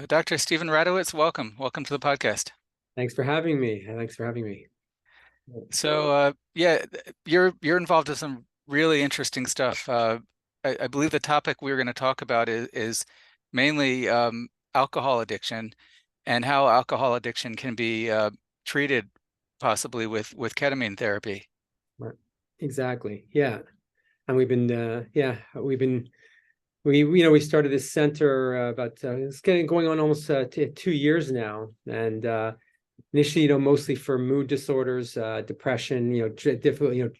Dr. Stephen Radowitz, welcome. Welcome to the podcast. Thanks for having me. Thanks for having me. So, yeah, you're involved in some really interesting stuff. I believe the topic we're going to talk about is mainly alcohol addiction and how alcohol addiction can be treated possibly with ketamine therapy. Right. Exactly. Yeah. And we started this center about it's getting going on almost 2 years now, and initially, mostly for mood disorders, depression, difficult,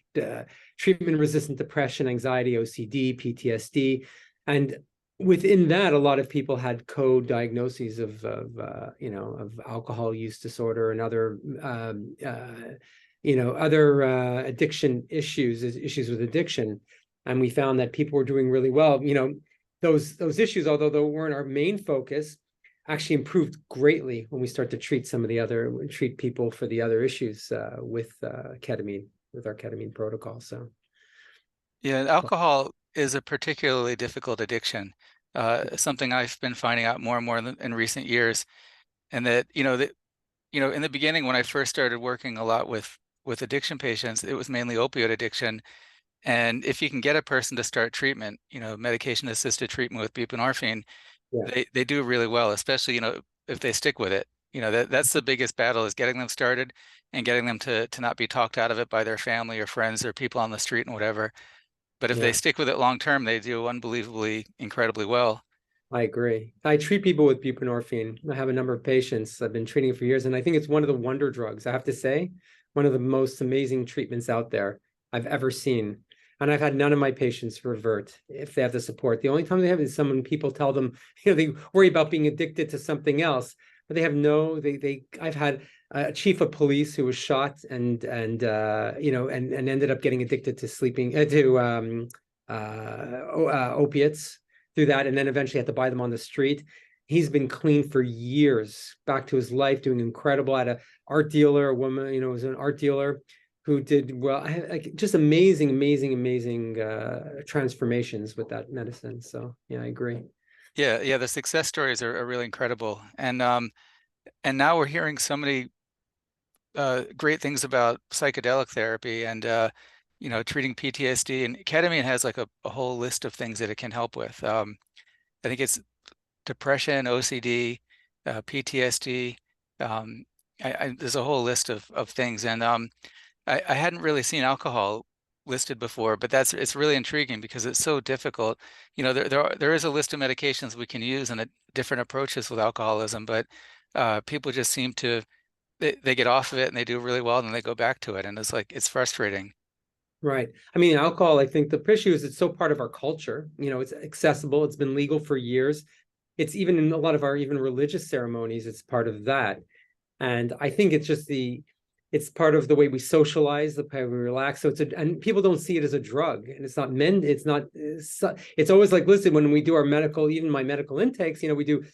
treatment-resistant depression, anxiety, OCD, PTSD, and within that, a lot of people had co-diagnoses of alcohol use disorder and other addiction issues with addiction, and we found that people were doing really well. Those issues, although they weren't our main focus, actually improved greatly when we start to treat people for the other issues with ketamine, with our ketamine protocol. So Yeah, alcohol is a particularly difficult addiction, something I've been finding out more and more in recent years, and that in the beginning when I first started working a lot with addiction patients, it was mainly opioid addiction. And if you can get a person to start treatment, medication-assisted treatment with buprenorphine, yeah, they do really well, especially, if they stick with it. That's the biggest battle, is getting them started and getting them to not be talked out of it by their family or friends or people on the street and whatever. But if they yeah, stick with it long term, they do unbelievably, incredibly well. I agree. I treat people with buprenorphine. I have a number of patients I've been treating for years, and I think it's one of the wonder drugs. I have to say, one of the most amazing treatments out there I've ever seen. And I've had none of my patients revert if they have the support. The only time they have is when people tell them, they worry about being addicted to something else, but they have I've had a chief of police who was shot and ended up getting addicted to opiates through that, and then eventually had to buy them on the street. He's been clean for years, back to his life, doing incredible. At a art dealer, a woman, was an art dealer who did well. Just amazing transformations with that medicine. So yeah, I agree. Yeah, the success stories are really incredible. And now we're hearing so many great things about psychedelic therapy and treating PTSD. And ketamine has like a whole list of things that it can help with. I think it's depression, OCD, PTSD. There's a whole list of things, and I hadn't really seen alcohol listed before, but it's really intriguing because it's so difficult. There is a list of medications we can use and different approaches with alcoholism, but people just seem to they get off of it and they do really well, and then they go back to it, and it's frustrating. Right. I mean, alcohol, I think the issue is it's so part of our culture. It's accessible. It's been legal for years. It's even in a lot of our even religious ceremonies, it's part of that. And I think it's part of the way we socialize, the way we relax. So and people don't see it as a drug, and it's always like, listen, when we do our medical, even my medical intakes, we do,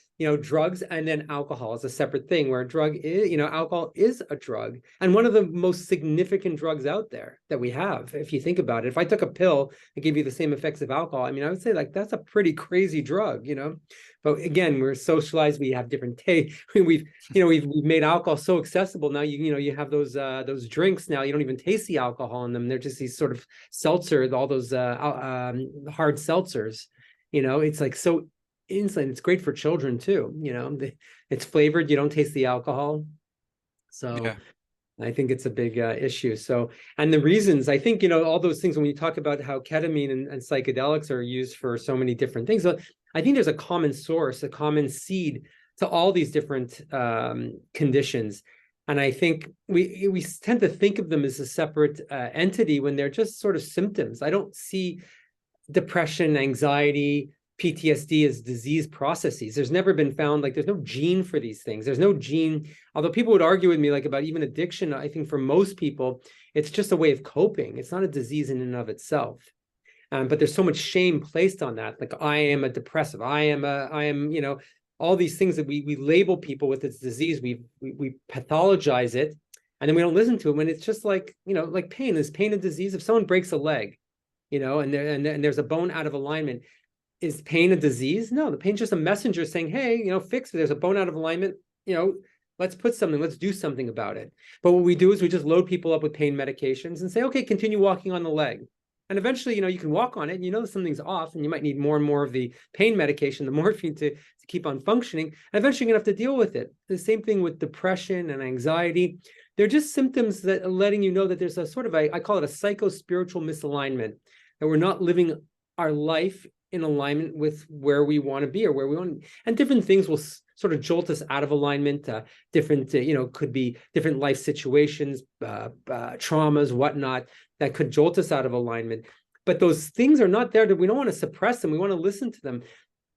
drugs and then alcohol is a separate thing, where a drug is, alcohol is a drug, and one of the most significant drugs out there that we have, if you think about it. If I took a pill and gave you the same effects of alcohol, I mean, I would say like, that's a pretty crazy drug, but again, we're socialized, we have different tastes. We've made alcohol so accessible now. You have those drinks now. You don't even taste the alcohol in them. They're just these sort of seltzer, all those hard seltzers. It's like so instant. It's great for children too. It's flavored. You don't taste the alcohol. So Yeah. I think it's a big issue. So, and the reasons, I think, all those things, when you talk about how ketamine and psychedelics are used for so many different things, so I think there's a common source, a common seed to all these different conditions. And I think we tend to think of them as a separate entity when they're just sort of symptoms. I don't see depression, anxiety, PTSD as disease processes. There's never been found, like, there's no gene for these things. There's no gene, although people would argue with me like about even addiction. I think for most people, it's just a way of coping. It's not a disease in and of itself. But there's so much shame placed on that. Like, I am a depressive. I am, all these things that we label people with this disease. We pathologize it, and then we don't listen to it when it's just like, like pain. Is pain a disease? If someone breaks a leg, and there's a bone out of alignment, is pain a disease? No, the pain's just a messenger saying, hey, fix it. There's a bone out of alignment, let's let's do something about it. But what we do is we just load people up with pain medications and say, okay, continue walking on the leg. And eventually, you can walk on it and something's off and you might need more and more of the pain medication, the morphine to keep on functioning. And eventually you're gonna have to deal with it. The same thing with depression and anxiety. They're just symptoms that are letting you know that there's a sort of I call it a psychospiritual misalignment, that we're not living our life in alignment with where we want to be or where we want. And different things will sort of jolt us out of alignment. Different, could be different life situations, traumas, whatnot, that could jolt us out of alignment. But those things are not there. We don't want to suppress them. We want to listen to them.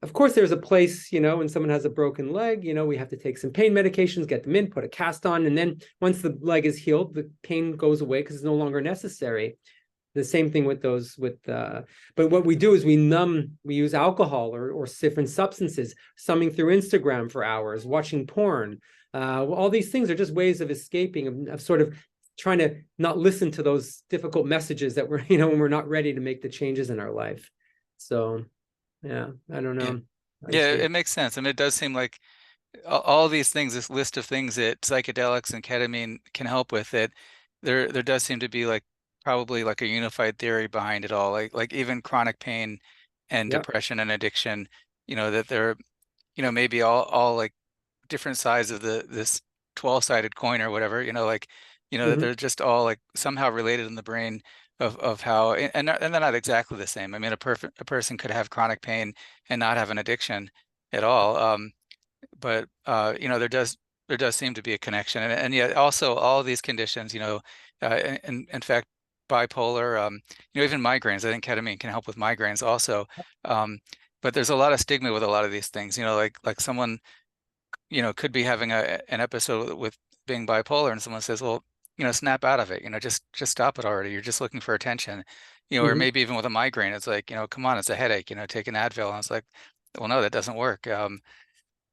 Of course, there's a place, when someone has a broken leg, we have to take some pain medications, get them in, put a cast on. And then once the leg is healed, the pain goes away because it's no longer necessary. The same thing with those, but what we do is we use alcohol or different substances, summing through Instagram for hours, watching porn. All these things are just ways of escaping, of sort of trying to not listen to those difficult messages that we're, when we're not ready to make the changes in our life. So, yeah, I don't know. Yeah, it makes sense. I mean, it does seem like all these things, this list of things that psychedelics and ketamine can help with, it there does seem to be probably like a unified theory behind it all, like even chronic pain and depression and addiction, that they're, maybe all like different sides of this 12-sided coin or whatever, that they're just all like somehow related in the brain of how, and they're not exactly the same. I mean, a person could have chronic pain and not have an addiction at all. But there does seem to be a connection, and yet also all of these conditions, in fact, bipolar, even migraines. I think ketamine can help with migraines also. But there's a lot of stigma with a lot of these things. Like someone, could be having an episode with being bipolar, and someone says, "Well, snap out of it. Just stop it already. You're just looking for attention." Or maybe even with a migraine, it's like, come on, it's a headache. Take an Advil. And it's like, well, no, that doesn't work.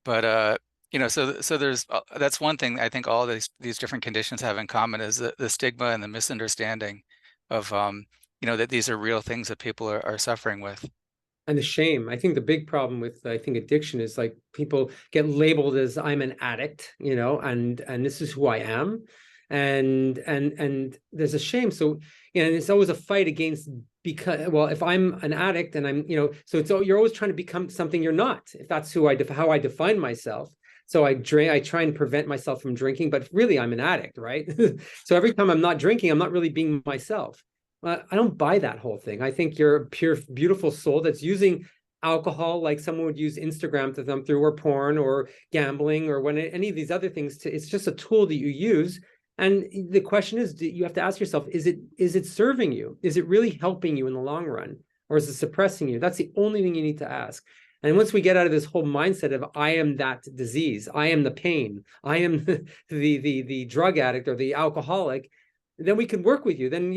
But so there's that's one thing I think all these different conditions have in common, is the stigma and the misunderstanding of that these are real things that people are suffering with. And the shame. I think the big problem with, I think, addiction is like people get labeled as, I'm an addict, and this is who I am. And there's a shame. So, it's always a fight against, because, well, if I'm an addict and I'm, so you're always trying to become something you're not, if that's how I define myself. So I try and prevent myself from drinking, but really I'm an addict, right? So every time I'm not drinking, I'm not really being myself. I don't buy that whole thing. I think you're a pure, beautiful soul that's using alcohol like someone would use Instagram to thumb through, or porn, or gambling, or any of these other things. It's just a tool that you use. And the question is, you have to ask yourself, is it serving you? Is it really helping you in the long run? Or is it suppressing you? That's the only thing you need to ask. And once we get out of this whole mindset of, I am that disease, I am the pain, I am the drug addict or the alcoholic, then we can work with you. Then,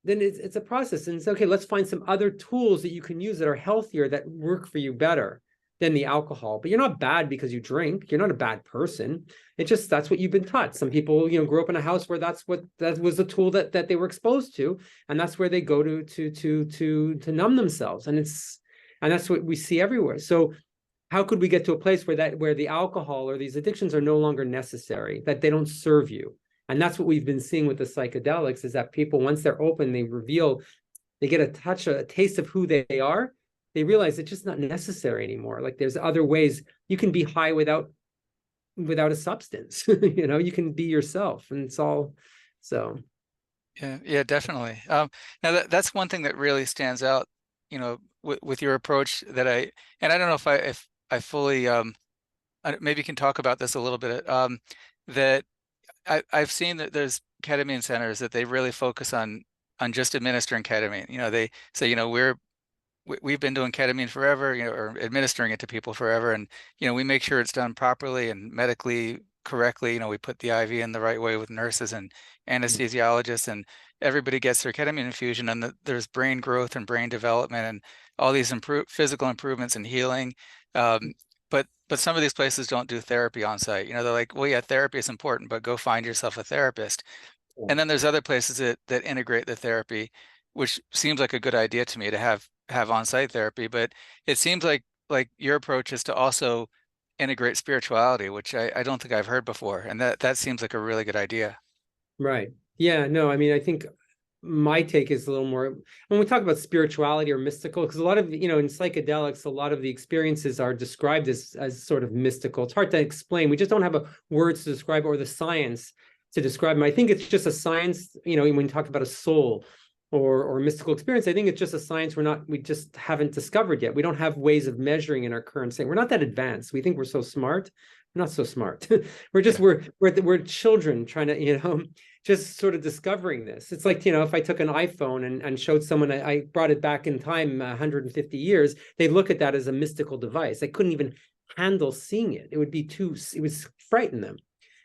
then it's a process. And it's okay, let's find some other tools that you can use that are healthier, that work for you better than the alcohol. But you're not bad because you drink. You're not a bad person. It's just, that's what you've been taught. Some people, grew up in a house where that was the tool that they were exposed to, and that's where they go to numb themselves. And that's what we see everywhere. So how could we get to a place where the alcohol or these addictions are no longer necessary, that they don't serve you? And that's what we've been seeing with the psychedelics, is that people, once they're open, they get a taste of who they are. They realize it's just not necessary anymore. Like, there's other ways you can be high without a substance. You can be yourself, and it's all so. Yeah, definitely. Now that's one thing that really stands out, with your approach, and I don't know if I fully, maybe you can talk about this a little bit, that I've seen that there's ketamine centers that they really focus on just administering ketamine. They say, we've been doing ketamine forever, or administering it to people forever. And, we make sure it's done properly and medically correctly. We put the IV in the right way with nurses and anesthesiologists, and everybody gets their ketamine infusion, and there's brain growth and brain development and all these physical improvements and healing. But some of these places don't do therapy on site. They're like, well, yeah, therapy is important, but go find yourself a therapist. And then there's other places that integrate the therapy, which seems like a good idea to me, to have have on-site therapy, but it seems like your approach is to also integrate spirituality, which I don't think I've heard before, and that seems like a really good idea. Right. Yeah, no, I mean, I think my take is a little more when we talk about spirituality or mystical, because a lot of, in psychedelics, a lot of the experiences are described as sort of mystical. It's hard to explain. We just don't have words to describe or the science to describe them. I think it's just a science, when you talk about a soul or mystical experience, I think it's just a science we just haven't discovered yet. We don't have ways of measuring in our current state. We're not that advanced. We think we're so smart. We're not so smart. we're children trying to, just sort of discovering this. It's like, if I took an iPhone and showed someone, I brought it back in time 150 years, they'd look at that as a mystical device. They couldn't even handle seeing it. It would frighten them.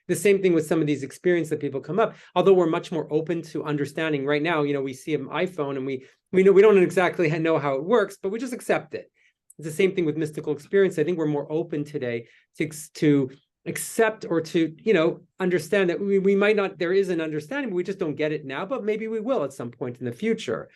The same thing with some of these experiences that people come up, although we're much more open to understanding right now, we see an iPhone and we know we don't exactly know how it works, but we just accept it. It's the same thing with mystical experience. I think we're more open today to accept or to, understand that we might not, there is an understanding, but we just don't get it now, but maybe we will at some point in the future.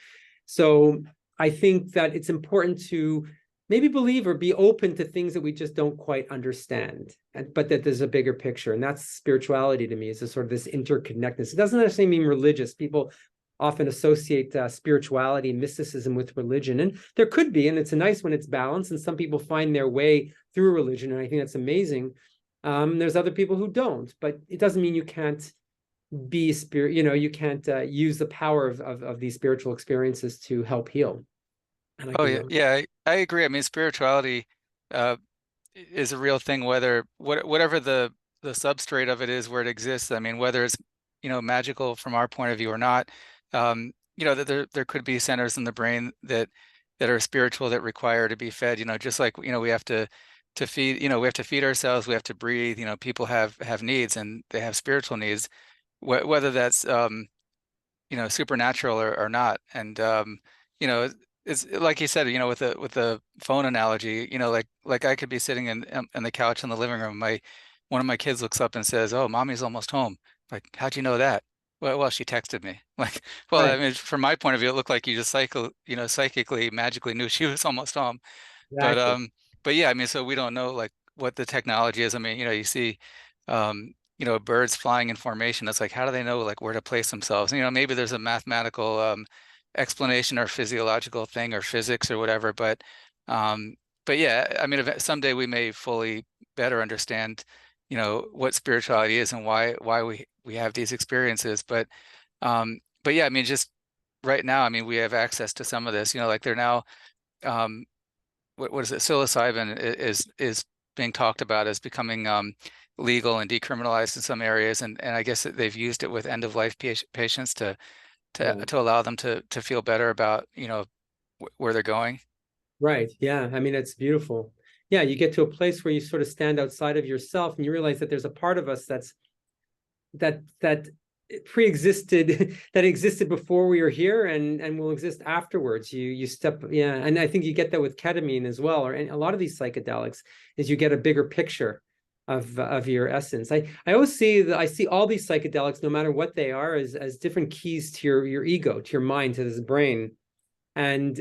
So I think that it's important to maybe believe or be open to things that we just don't quite understand, but that there's a bigger picture. And that's spirituality to me, is sort of this interconnectedness. It doesn't necessarily mean religious. People often associate spirituality and mysticism with religion. And there could be, and it's nice when it's balanced, and some people find their way through religion, and I think that's amazing. There's other people who don't, but it doesn't mean you can't be spirit, you can't use the power of these spiritual experiences to help heal. And Oh yeah, I agree. I mean, spirituality uh, is a real thing, whatever the substrate of it is, where it exists. I mean, whether it's magical from our point of view or not, that there could be centers in the brain that are spiritual, that require to be fed. Just like we have to feed, we have to feed ourselves, we have to breathe. People have needs, and they have spiritual needs, whether that's supernatural or not. And you know it's like you said, with the phone analogy, like I could be sitting in the couch in the living room, one of my kids looks up and says, "Oh, mommy's almost home." Like, how'd you know that? Well, she texted me. Like, well, I right, mean, from my point of view, it looked like you just psychically, magically knew she was almost home. But exactly. yeah, I mean, so we don't know like what the technology is. I mean, you see birds flying in formation. It's like, how do they know like where to place themselves? Maybe there's a mathematical explanation or physiological thing or physics or whatever, um but yeah, I mean, someday we may fully better understand what spirituality is and why we have these experiences. But yeah, I mean, just right now, I mean, we have access to some of this, like they're now um what is it? Psilocybin is being talked about as becoming legal and decriminalized in some areas, and I guess that they've used it with end of life patients to Right. allow them to feel better about where they're going. Right. Yeah. I mean, it's beautiful. Yeah, you get to a place where you sort of stand outside of yourself and you realize that there's a part of us that pre-existed, that existed before we were here and will exist afterwards. You step, yeah, and I think you get that with ketamine as well, or a lot of these psychedelics, is you get a bigger picture of your essence. I always I see all these psychedelics, no matter what they are, as different keys to your ego, to your mind, to this brain. And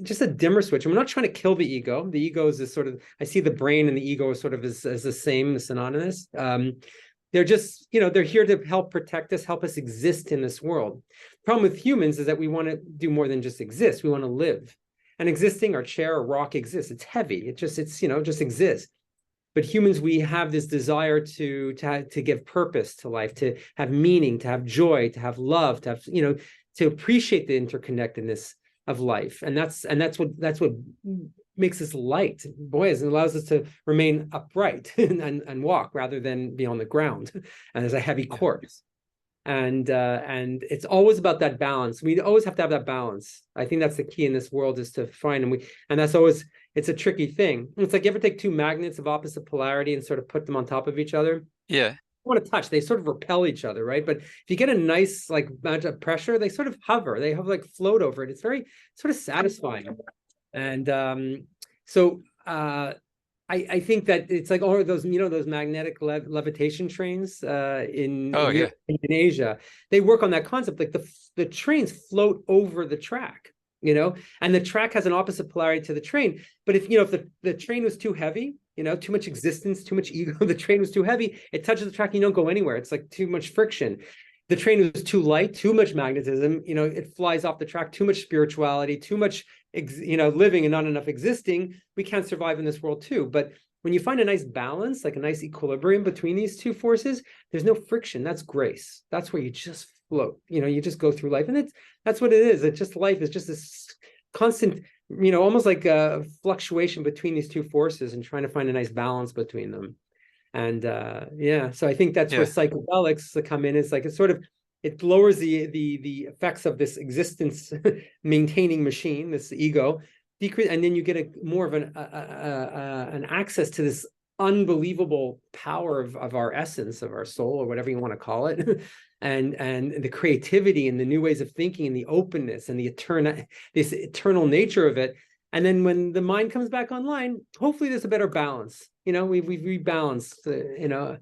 just a dimmer switch. And we're not trying to kill the ego. The ego is this sort of, I see the brain and the ego as sort of as the same, synonymous. They're just, they're here to help protect us, help us exist in this world. The problem with humans is that we want to do more than just exist. We want to live. And existing, our chair or rock exists. It's heavy. It just exists. But humans, we have this desire to give purpose to life, to have meaning, to have joy, to have love, to have, to appreciate the interconnectedness of life. And that's what makes us light. Boy, it allows us to remain upright and walk rather than be on the ground and as a heavy corpse. And it's always about that balance. We always have to have that balance. I think that's the key in this world, is to find, and that's always, it's a tricky thing. It's like, you ever take two magnets of opposite polarity and sort of put them on top of each other? Yeah. Want to touch, they sort of repel each other, right? But if you get a nice like amount of pressure, they sort of hover, they have like float over it. It's very sort of satisfying. And so I think that it's like all of those, those magnetic levitation trains in Oh yeah. Europe, in Asia, they work on that concept. Like the trains float over the track. you know, and the track has an opposite polarity to the train. But if, you know, if the train was too heavy, you know, too much existence, too much ego, the train was too heavy, it touches the track and you don't go anywhere. It's like too much friction. The train was too light, too much magnetism, you know, it flies off the track, too much spirituality, too much, you know, living and not enough existing. We can't survive in this world too. But when you find a nice balance, like a nice equilibrium between these two forces, there's no friction. That's grace. That's where you just float. You know, you just go through life. And that's what it is. It's just life is just this constant, you know, almost like a fluctuation between these two forces and trying to find a nice balance between them. And yeah, so I think that's where Yeah. psychedelics come in. It's like it's sort of, it lowers the effects of this existence maintaining machine, this ego, decrease, and then you get a more of an access to this unbelievable power of our essence, of our soul, or whatever you want to call it, and the creativity and the new ways of thinking and the openness and the this eternal nature of it. And then when the mind comes back online, hopefully there's a better balance. You know, we've rebalanced, you know,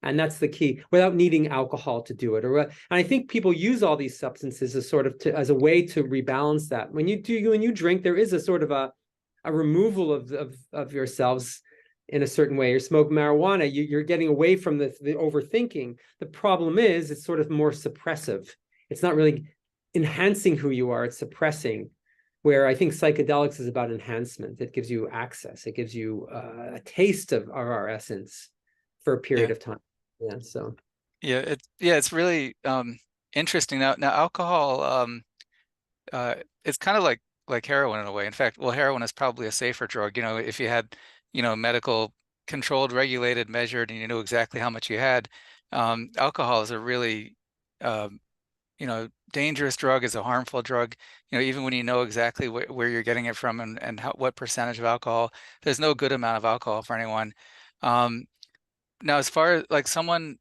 and that's the key, without needing alcohol to do it. And I think people use all these substances as sort of as a way to rebalance that. When you drink, there is a sort of a removal of yourselves in a certain way. You smoke marijuana, you're getting away from the overthinking. The problem is it's sort of more suppressive. It's not really enhancing who you are, it's suppressing. Where I think psychedelics is about enhancement. It gives you access. It gives you a taste of our essence for a period of time. Yeah. So. Yeah. It's really interesting. Now alcohol, it's kind of like heroin in a way. In fact, well, heroin is probably a safer drug. You know, if you had, you know, medical controlled, regulated, measured, and you knew exactly how much you had. Alcohol is a really you know, dangerous drug, is a harmful drug. You know, even when you know exactly where you're getting it from and what percentage of alcohol, there's no good amount of alcohol for anyone. Now, as far as like someone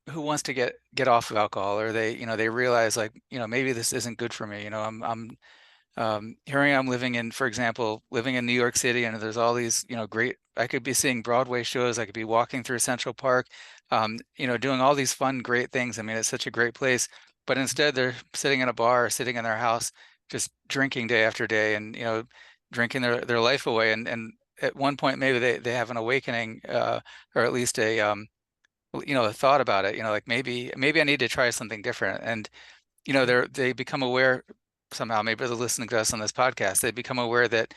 who wants to get off of alcohol, or they, you know, they realize like, you know, maybe this isn't good for me. You know, here I am living in, for example, living in New York City, and there's all these, you know, great, I could be seeing Broadway shows, I could be walking through Central Park, you know, doing all these fun, great things. I mean, it's such a great place, but instead they're sitting in a bar or sitting in their house, just drinking day after day and, you know, drinking their life away. And at one point, maybe they have an awakening, or at least a, you know, a thought about it, you know, like maybe I need to try something different. And, you know, they become aware somehow, maybe they're listening to us on this podcast, they become aware that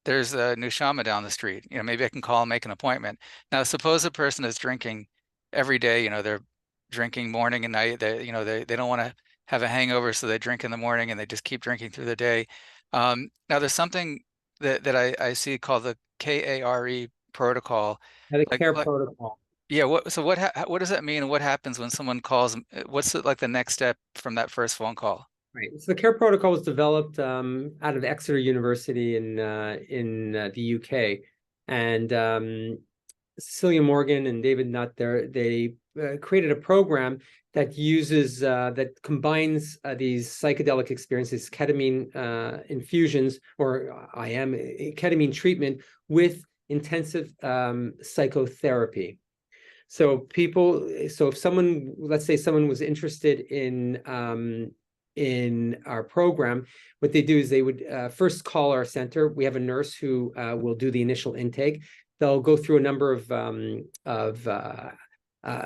there's a Nushama down the street. You know, maybe I can call and make an appointment. Now, suppose a person is drinking every day, you know, they're drinking morning and night. They, you know, they don't want to have a hangover, so they drink in the morning and they just keep drinking through the day. Now there's something that I see called the KARE protocol. The Like, KARE protocol. yeah, what does that mean? And what happens when someone calls? What's like the next step from that first phone call? Right. So the KARE protocol was developed out of Exeter University in the UK, and Cecilia Morgan and David Nutt they created a program that uses that combines these psychedelic experiences, ketamine infusions, or ketamine treatment with intensive psychotherapy. So if someone, let's say someone was interested in our program, what they do is they would first call our center. We have a nurse who will do the initial intake. They'll go through a number of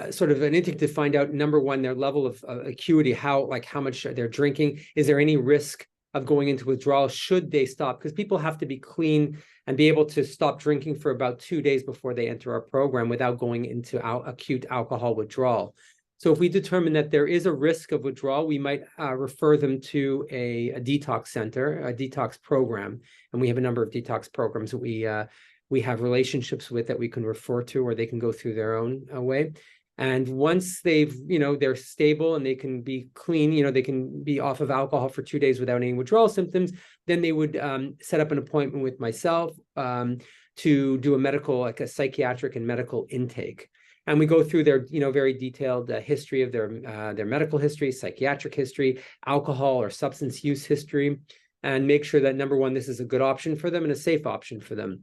sort of an intake to find out, number one, their level of acuity, how much they're drinking. Is there any risk of going into withdrawal? Should they stop? Because people have to be clean and be able to stop drinking for about 2 days before they enter our program without going into acute alcohol withdrawal. So if we determine that there is a risk of withdrawal, we might refer them to a detox center, a detox program. And we have a number of detox programs that we have relationships with that we can refer to, or they can go through their own way. And once they've, you know, they're stable and they can be clean, you know, they can be off of alcohol for 2 days without any withdrawal symptoms, then they would set up an appointment with myself to do a medical, like a psychiatric and medical intake. And we go through their, you know, very detailed history of their medical history, psychiatric history, alcohol or substance use history, and make sure that, number one, this is a good option for them and a safe option for them.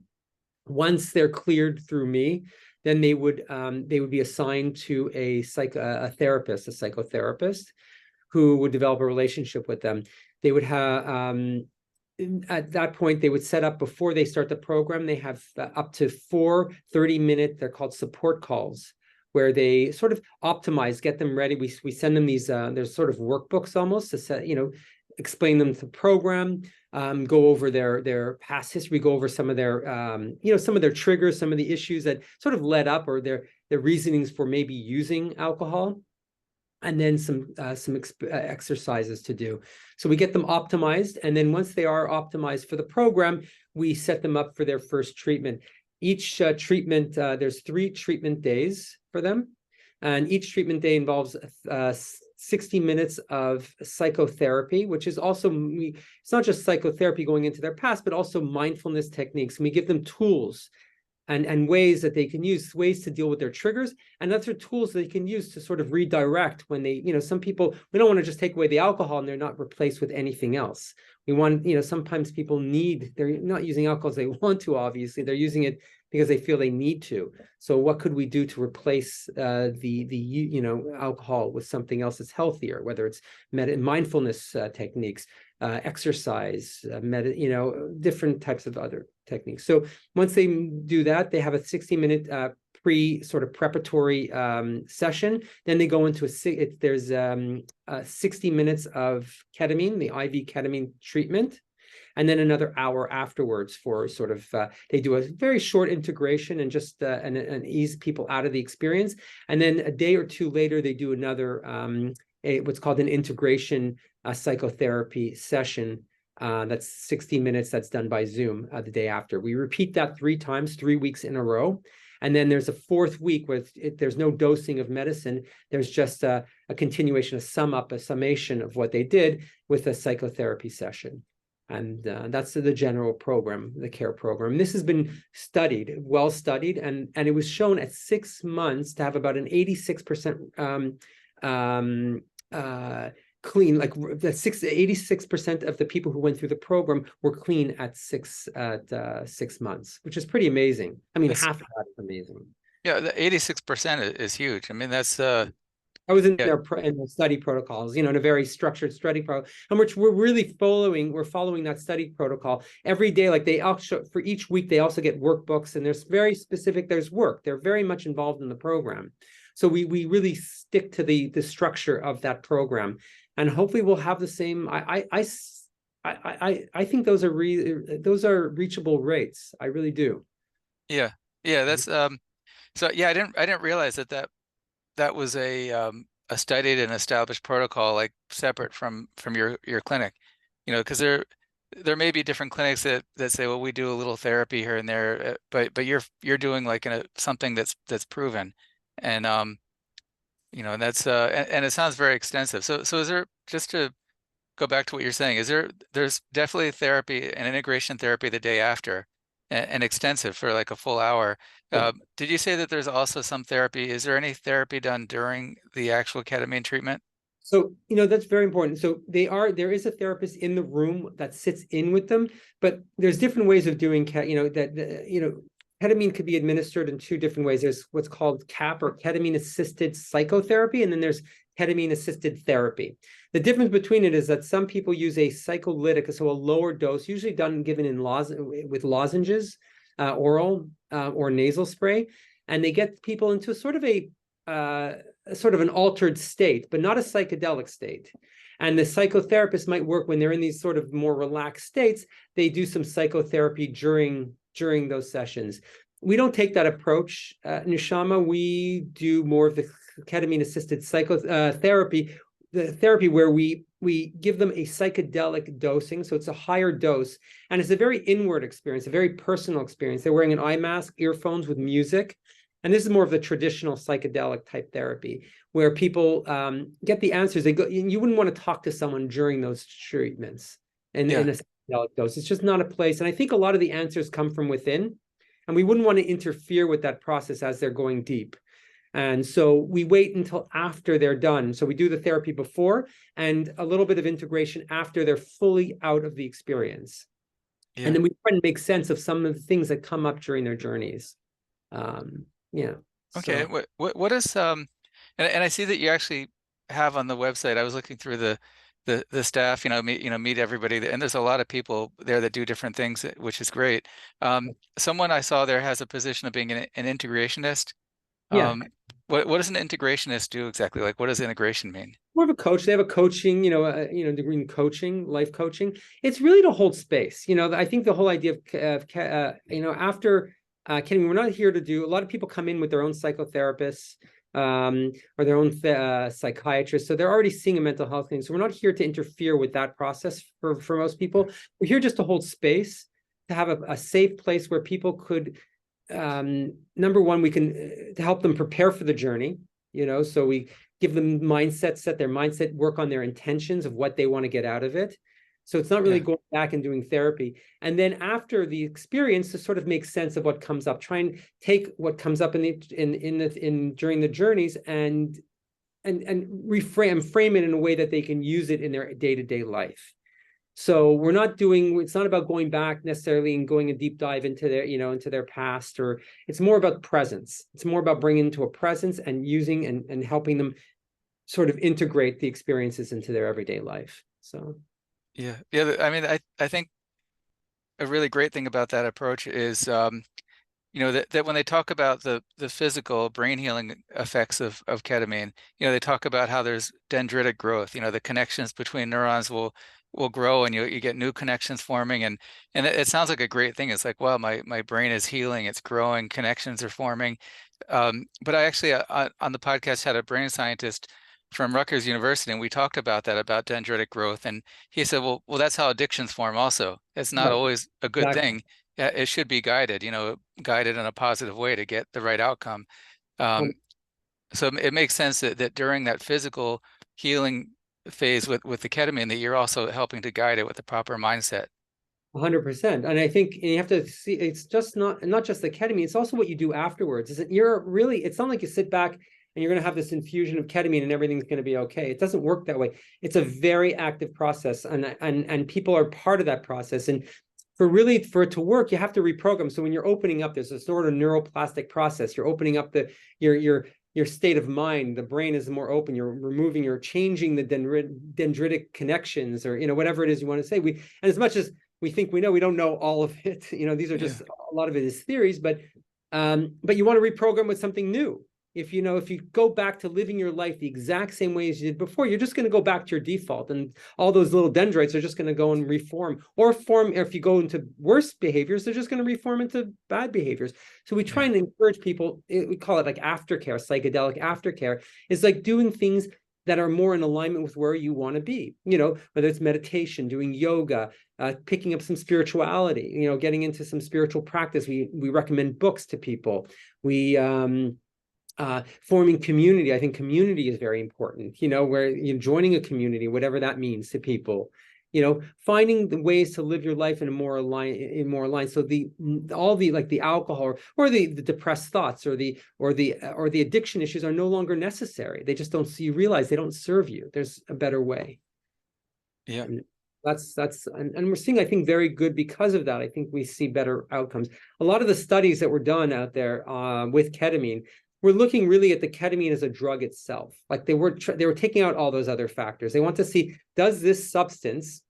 Once they're cleared through me, then they would be assigned to a psychotherapist who would develop a relationship with them. They would have at that point, they would set up, before they start the program, they have up to 4 30-minute, they're called support calls, where they sort of optimize, get them ready. We send them these, there's sort of workbooks almost to set, explain them the program, go over their past history, go over some of their, some of their triggers, some of the issues that sort of led up, or their reasonings for maybe using alcohol, and then some exercises to do. So we get them optimized, and then once they are optimized for the program, we set them up for their first treatment. Each treatment, there's 3 treatment days for them, and each treatment day involves 60 minutes of psychotherapy, which is also, it's not just psychotherapy going into their past, but also mindfulness techniques. And we give them tools and ways that they can use, ways to deal with their triggers, and other tools they can use to sort of redirect when they, some people, we don't want to just take away the alcohol and they're not replaced with anything else. We want, sometimes people they're not using alcohol as they want to, obviously, they're using it because they feel they need to. So what could we do to replace the alcohol with something else that's healthier, whether it's mindfulness techniques, exercise, different types of other techniques. So once they do that, they have a 60-minute sort of preparatory session. Then they go into there's 60 minutes of ketamine, the IV ketamine treatment, and then another hour afterwards for sort of, they do a very short integration and just and ease people out of the experience. And then a day or 2 later, they do another, what's called an integration psychotherapy session. That's 60 minutes, that's done by Zoom the day after. We repeat that 3 times, 3 weeks in a row. And then there's a 4th week where there's no dosing of medicine. There's just a continuation, a summation of what they did with a psychotherapy session. And that's the general program, the KARE program. This has been studied, well studied, and it was shown at 6 months to have about an 86% clean, like the 86% of the people who went through the program were clean at 6 months, which is pretty amazing. I mean, half of that is amazing. Yeah, the 86% is huge. I mean, that's I was in yeah. their in the study protocols, in a very structured study protocol, and which we're following that study protocol every day. Like they also, for each week, they also get workbooks, and there's very specific, there's work. They're very much involved in the program. So we really stick to the structure of that program, and hopefully we'll have the same. I think those are reachable rates. I really do. Yeah. That's so yeah, I didn't realize that was a studied and established protocol, like separate from your clinic, because there may be different clinics that say, well, we do a little therapy here and there, but you're doing like something that's proven, and and that's and it sounds very extensive. So is there, just to go back to what you're saying, there's definitely therapy and integration therapy the day after, and extensive for like a full hour. Did you say that there's also some therapy? Is there any therapy done during the actual ketamine treatment? So, that's very important. So there is a therapist in the room that sits in with them, but there's different ways of doing, ketamine could be administered in 2 different ways. There's what's called CAP, or ketamine assisted psychotherapy, and then there's ketamine assisted therapy. The difference between it is that some people use a psycholytic, so a lower dose, usually given in with lozenges, oral or nasal spray, and they get people into sort of an altered state, but not a psychedelic state. And the psychotherapist might work when they're in these sort of more relaxed states. They do some psychotherapy during those sessions. We don't take that approach, Nushama. We do more of the ketamine-assisted psychotherapy, the therapy where we give them a psychedelic dosing, so it's a higher dose, and it's a very inward experience, a very personal experience. They're wearing an eye mask, earphones with music, and this is more of the traditional psychedelic type therapy, where people get the answers. They go. You wouldn't want to talk to someone during those treatments, in a psychedelic dose. It's just not a place, and I think a lot of the answers come from within, and we wouldn't want to interfere with that process as they're going deep. And so we wait until after they're done. So we do the therapy before and a little bit of integration after they're fully out of the experience. Yeah. And then we try and make sense of some of the things that come up during their journeys. Okay. What is and I see that you actually have on the website, I was looking through the the staff, meet everybody, and there's a lot of people there that do different things, which is great. Someone I saw there has a position of being an integrationist. Yeah. What does an integrationist do exactly? Like, what does integration mean? More of a coach. They have a coaching, degree in coaching, life coaching. It's really to hold space. I think the whole idea after ketamine, we're not here to do. A lot of people come in with their own psychotherapists, or their own psychiatrist, so they're already seeing a mental health thing. So we're not here to interfere with that process for most people. We're here just to hold space, to have a safe place where people could, number one, we can to help them prepare for the journey. So we give them mindset, set their mindset, work on their intentions of what they want to get out of it. So it's not really going back and doing therapy. And then after the experience, to sort of make sense of what comes up, try and take what comes up in during the journeys and frame it in a way that they can use it in their day-to-day life. So it's not about going back necessarily and going a deep dive into their past, or it's more about presence. It's more about bringing to a presence and using and helping them sort of integrate the experiences into their everyday life. So. Yeah. I mean, I think a really great thing about that approach is, that when they talk about the physical brain healing effects of ketamine, they talk about how there's dendritic growth. The connections between neurons will grow, and you get new connections forming, and it sounds like a great thing. It's like, wow, my brain is healing, it's growing, connections are forming. But I actually on the podcast had a brain scientist from Rutgers University, and we talked about that, about dendritic growth, and he said, well, that's how addictions form also. It's not Right. always a good Exactly. thing. Yeah, it should be guided, guided in a positive way to get the right outcome. Um, so it makes sense that during that physical healing phase with the ketamine, that you're also helping to guide it with the proper mindset. 100%. And I think you have to see, it's just not just the ketamine, it's also what you do afterwards. It's not like you sit back and you're going to have this infusion of ketamine and everything's going to be okay. It doesn't work that way. It's a very active process, and people are part of that process. And for it to work, you have to reprogram. So when you're opening up, there's a sort of neuroplastic process. You're opening up your state of mind. The brain is more open. You're changing the dendritic connections, or whatever it is you want to say. And as much as we think we know, we don't know all of it. These are just, a lot of it is theories, but you want to reprogram with something new. If you go back to living your life the exact same way as you did before, you're just going to go back to your default, and all those little dendrites are just going to go and reform, or if you go into worse behaviors, they're just going to reform into bad behaviors. So we try and encourage people. We call it like aftercare, psychedelic aftercare. It's like doing things that are more in alignment with where you want to be, whether it's meditation, doing yoga, picking up some spirituality, getting into some spiritual practice. We recommend books to people. We forming community. I think community is very important, where you're joining a community, whatever that means to people, finding the ways to live your life in more aligned. So all the alcohol or the depressed thoughts or the addiction issues are no longer necessary. They just don't see, you realize they don't serve you. There's a better way. Yeah. And and we're seeing, I think, very good because of that. I think we see better outcomes. A lot of the studies that were done out there with ketamine, we're looking really at the ketamine as a drug itself. Like they were taking out all those other factors. They want to see, does this substance,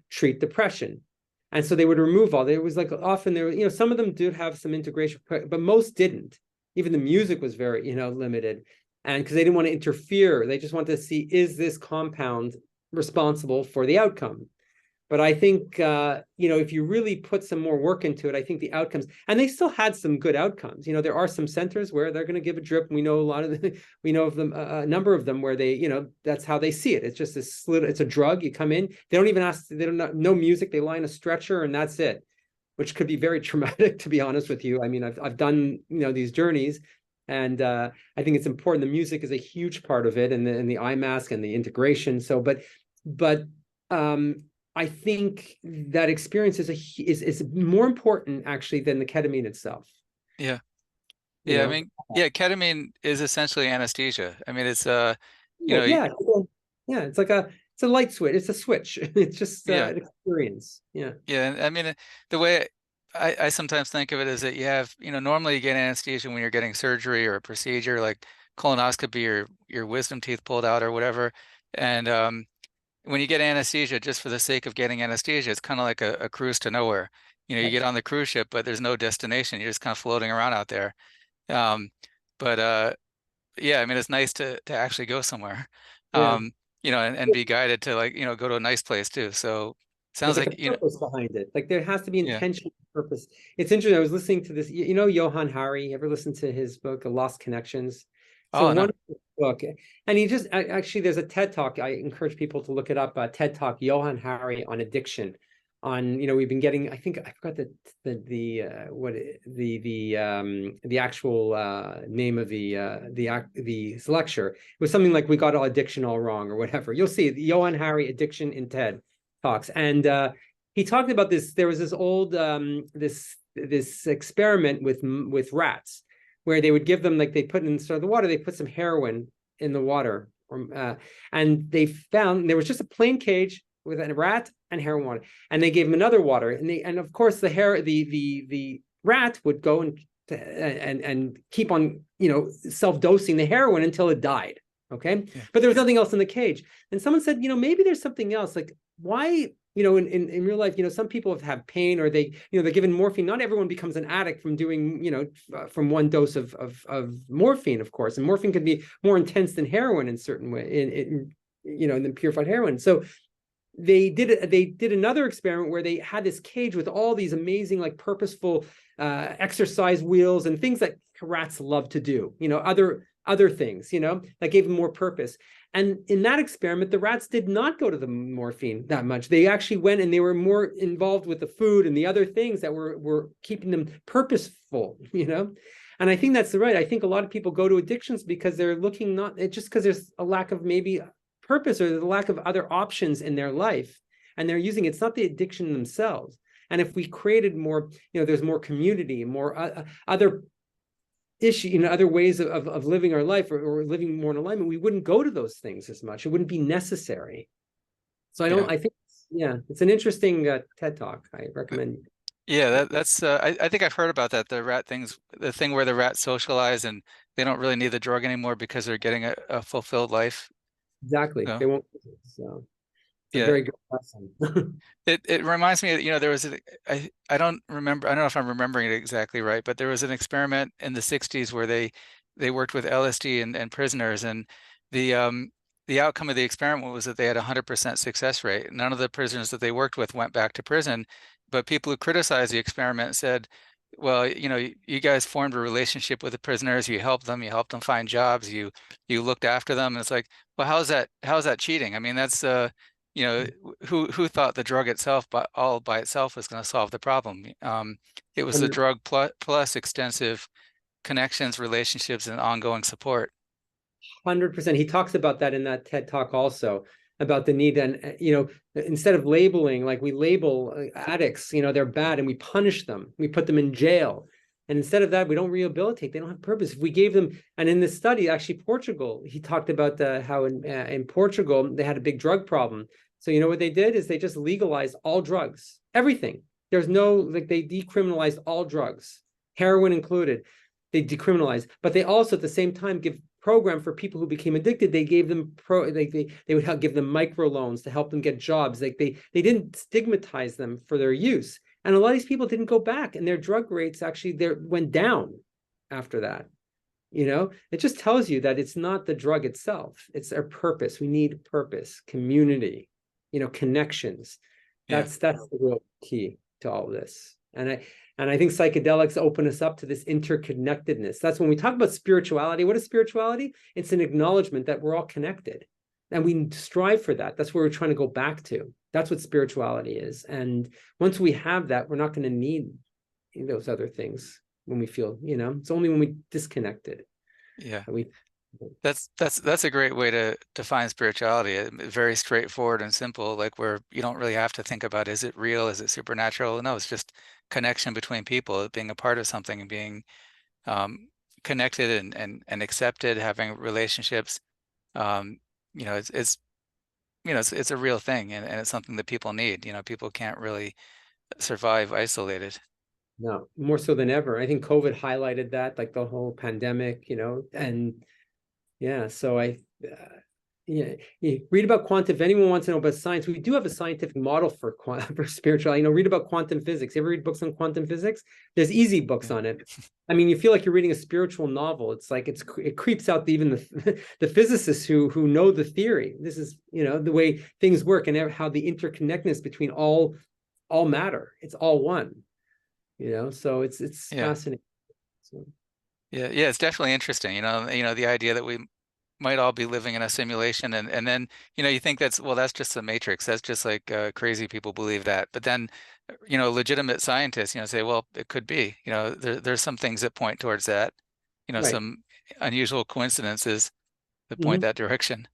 treat depression? And so they would remove all. There was like often there, some of them did have some integration, but most didn't. Even the music was very, limited, and because they didn't want to interfere, they just wanted to see, is this compound responsible for the outcome? But I think, if you really put some more work into it, I think the outcomes, and they still had some good outcomes. There are some centers where they're going to give a drip. We know we know of them, a number of them where they, that's how they see it. It's just it's a drug. You come in, they don't even ask, they don't no music. They lie in a stretcher and that's it, which could be very traumatic, to be honest with you. I mean, I've done, these journeys, and I think it's important. The music is a huge part of it, and the eye mask and the integration. So, but I think that experience is more important actually than the ketamine itself. Yeah. I mean, ketamine is essentially anesthesia. I mean, it's yeah, it's like it's a light switch. It's a switch. It's just an experience. Yeah. I mean, the way I sometimes think of it is that you have, normally you get anesthesia when you're getting surgery or a procedure like colonoscopy, or your wisdom teeth pulled out or whatever, and when you get anesthesia just for the sake of getting anesthesia, it's kind of like a cruise to nowhere. You get on the cruise ship, but there's no destination. You're just kind of floating around out there. Um, but yeah, I mean, it's nice to actually go somewhere. Yeah. And be guided to, like, go to a nice place too. So There's sounds like like, a purpose behind it. Like there has to be yeah. intentional purpose. It's interesting. I was listening to this, Johann Hari. You ever listen to his book, Lost Connections? It's a Oh, no. wonderful book. And he just actually, there's a TED Talk. I encourage people to look it up. TED Talk, Johann Hari on addiction. We've been getting, I think I forgot the actual name of the lecture. It was something like "We got all addiction all wrong" or whatever. You'll see Johann Hari, addiction in TED Talks. And he talked about this. There was this old this experiment with rats, where they would give them, like, they put in sort of the water, they put some heroin in the water, and they found there was just a plain cage with a rat and heroin water, and they gave them another water, and of course the rat would go and keep on self-dosing the heroin until it died. Okay. Yeah. But there was nothing else in the cage, and someone said, maybe there's something else. Like, why, in real life, some people have pain, or they're given morphine. Not everyone becomes an addict from doing, from one dose of morphine, of course. And morphine can be more intense than heroin in certain way, than purified heroin. So they did another experiment where they had this cage with all these amazing, like, purposeful exercise wheels and things that rats love to do, other things, that gave them more purpose. And in that experiment, the rats did not go to the morphine that much. They actually went, and they were more involved with the food and the other things that were keeping them purposeful, And I think that's right. I think a lot of people go to addictions because they're looking, not just because there's a lack of maybe purpose, or the lack of other options in their life, and they're using it's not the addiction themselves. And if we created more, there's more community, more other issue, other ways of living our life, or living more in alignment, we wouldn't go to those things as much. It wouldn't be necessary. So Yeah. I think, it's an interesting TED Talk. I recommend. Yeah, that's I think I've heard about that, the rat things, the thing where the rats socialize and they don't really need the drug anymore because they're getting a fulfilled life. Exactly. So They won't. So it's a yeah, very good lesson. it reminds me, there was I don't remember, I don't know if I'm remembering it exactly right, but there was an experiment in the 60s where they worked with LSD and prisoners, and the outcome of the experiment was that they had 100% success rate. None of the prisoners that they worked with went back to prison, but people who criticized the experiment said, well, you guys formed a relationship with the prisoners, you helped them find jobs, you looked after them. And it's like, well, how's that cheating? I mean, that's who thought the drug itself, but all by itself, was going to solve the problem? It was the drug plus extensive connections, relationships, and ongoing support. 100%. He talks about that in that TED Talk also, about the need. And, instead of labeling, like we label addicts, they're bad, and we punish them, we put them in jail. And instead of that, we don't rehabilitate. They don't have purpose. If we gave them, and in this study, actually, Portugal, he talked about how in Portugal, they had a big drug problem. So, what they did is they just legalized all drugs, everything. There's no, like, they decriminalized all drugs, heroin included. They decriminalized, but they also at the same time give program for people who became addicted. They gave them they would give them microloans to help them get jobs. Like they didn't stigmatize them for their use. And a lot of these people didn't go back, and their drug rates actually went down after that. It just tells you that it's not the drug itself, it's their purpose. We need purpose, community, connections. That's the real key to all this. And I think psychedelics open us up to this interconnectedness. That's when we talk about spirituality. What is spirituality? It's an acknowledgement that we're all connected, and we strive for that. That's where we're trying to go back to. That's what spirituality is. And once we have that, we're not going to need those other things when we feel, it's only when we disconnect it. Yeah. We That's a great way to define spirituality. Very straightforward and simple, like where you don't really have to think about, is it real? Is it supernatural? No, it's just connection between people, being a part of something, and being connected and accepted, having relationships. It's it's a real thing, and it's something that people need. People can't really survive isolated. No, more so than ever. I think COVID highlighted that, like the whole pandemic, and yeah, so Yeah, you read about quantum. If anyone wants to know about science, we do have a scientific model for for spirituality. Read about quantum physics. You ever read books on quantum physics? There's easy books Yeah. on it. I mean, you feel like you're reading a spiritual novel. It's like it creeps out even the physicists who know the theory. This is the way things work and how the interconnectedness between all matter. It's all one. So it's Yeah. fascinating. So, Yeah. Yeah. It's definitely interesting. The idea that we might all be living in a simulation, and then you think that's just the matrix. That's just like crazy people believe that. But then legitimate scientists say, well, it could be. There's some things that point towards that. right. Some unusual coincidences that point Mhm. that direction.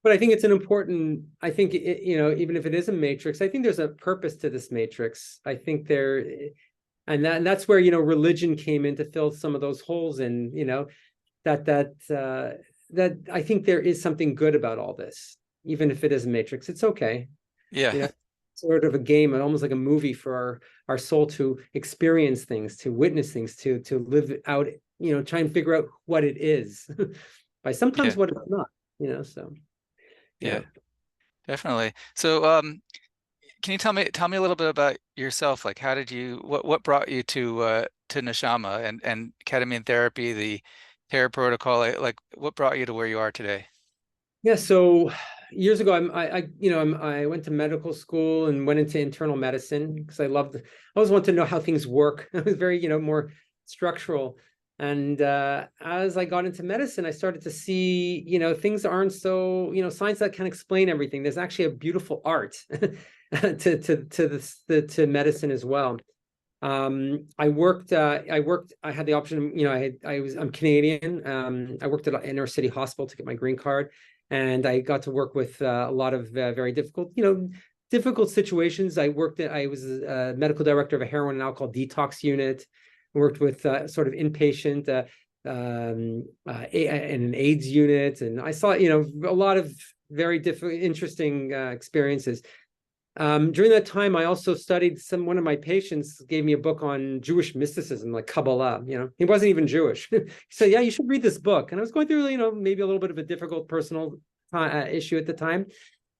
But I think it's an important, I think, even if it is a matrix, I think there's a purpose to this matrix. I think and that's where, religion came in to fill some of those holes in, that I think there is something good about all this, even if it is a matrix. It's okay. Yeah. Sort of a game, almost like a movie for our soul to experience things, to witness things, to live out, try and figure out what it is by sometimes Yeah. what it's not, so. Yeah. Yeah. Definitely. So, can you tell me a little bit about yourself? Like, how did what brought you to Nushama and ketamine therapy, the KARE protocol? Like, what brought you to where you are today? Yeah. So years ago, I went to medical school and went into internal medicine because I always wanted to know how things work. I was very, more structural. And as I got into medicine, I started to see, things aren't so, science that can explain everything. There's actually a beautiful art to medicine as well. I had the option, I'm Canadian. I worked at an inner city hospital to get my green card, and I got to work with a lot of very difficult situations. I was a medical director of a heroin and alcohol detox unit. I worked with sort of inpatient in an AIDS unit, and I saw, a lot of very interesting experiences. During that time, I also studied one of my patients gave me a book on Jewish mysticism, like Kabbalah. He wasn't even Jewish. He said, yeah, you should read this book. And I was going through, maybe a little bit of a difficult personal issue at the time.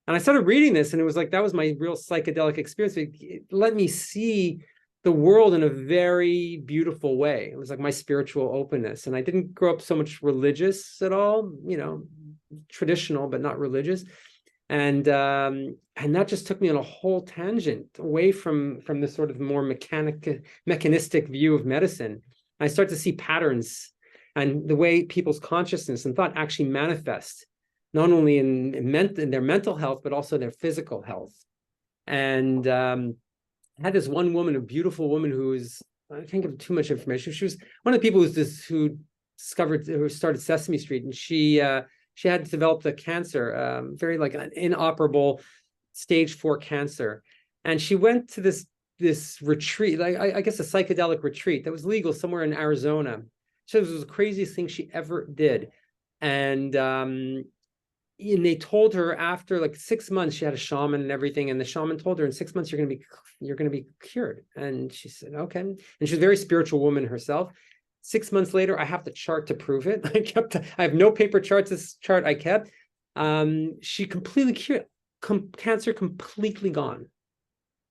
And I started reading this, and it was like, that was my real psychedelic experience. It let me see the world in a very beautiful way. It was like my spiritual openness. And I didn't grow up so much religious at all, traditional, but not religious. And that just took me on a whole tangent away from this sort of more mechanistic view of medicine. I start to see patterns and the way people's consciousness and thought actually manifest, not only in their mental health, but also their physical health. And I had this one woman, a beautiful woman I can't give too much information. She was one of the people who started Sesame Street, and she had developed a cancer, very like an inoperable stage 4 cancer. And she went to this retreat, like I guess a psychedelic retreat that was legal somewhere in Arizona. So it was the craziest thing she ever did. And they told her after like 6 months, she had a shaman and everything. And the shaman told her in 6 months, you're going to be cured. And she said, okay. And she's a very spiritual woman herself. 6 months later, I have the chart to prove it. I have no paper charts. This chart I kept. She completely cured, cancer completely gone.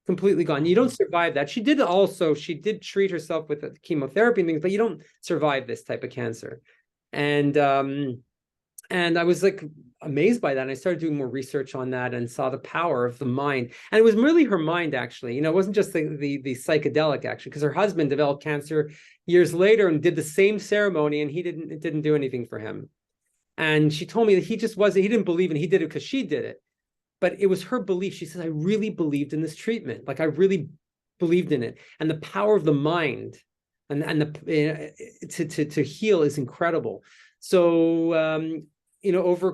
Completely gone. You don't survive that. She did treat herself with chemotherapy and things, but you don't survive this type of cancer. And I was like amazed by that. And I started doing more research on that and saw the power of the mind. And it was really her mind, actually. It wasn't just the psychedelic, actually, because her husband developed cancer years later and did the same ceremony, and it didn't do anything for him. And she told me that he didn't believe, and he did it because she did it. But it was her belief. She said, I really believed in this treatment. Like I really believed in it. And the power of the mind and to heal is incredible. So over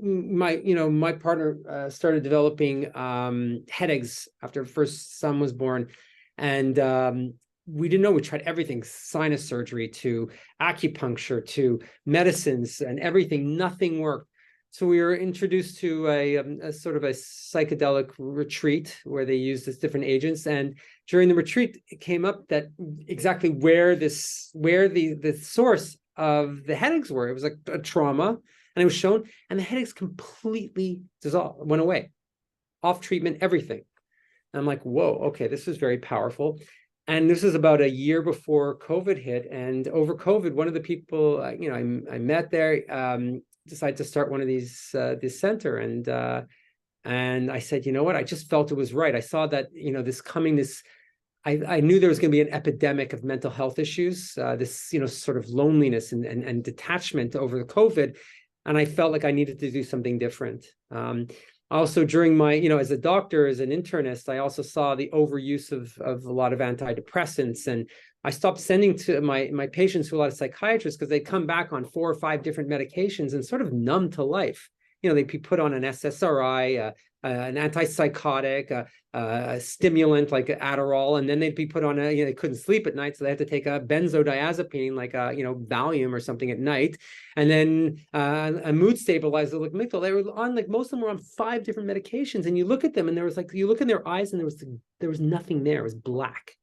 my partner started developing headaches after first son was born, and we didn't know. We tried everything, sinus surgery to acupuncture to medicines and everything. Nothing worked. So we were introduced to a sort of a psychedelic retreat where they used these different agents. And during the retreat, it came up that exactly where the source of the headaches were. It was like a trauma. And it was shown, and the headaches completely dissolved, went away, off treatment, everything. And I'm like, whoa, okay, this is very powerful. And this is about a year before COVID hit. And over COVID, one of the people, I met there, decided to start one of these, this center. And I said, you know what? I just felt it was right. I saw that, I knew there was going to be an epidemic of mental health issues, this, sort of loneliness and detachment over the COVID. And I felt like I needed to do something different. Also, during my, as a doctor, as an internist, I also saw the overuse of a lot of antidepressants. And I stopped sending to my patients to a lot of psychiatrists because they'd come back on 4 or 5 different medications and sort of numb to life. They'd be put on an SSRI, an antipsychotic, a stimulant like Adderall, and then they'd be put on they couldn't sleep at night, so they had to take a benzodiazepine like Valium or something at night, and then a mood stabilizer like Mictal. They were on, like, most of them were on 5 different medications, and you look at them and there was, like, you look in their eyes and there was nothing there. It was black.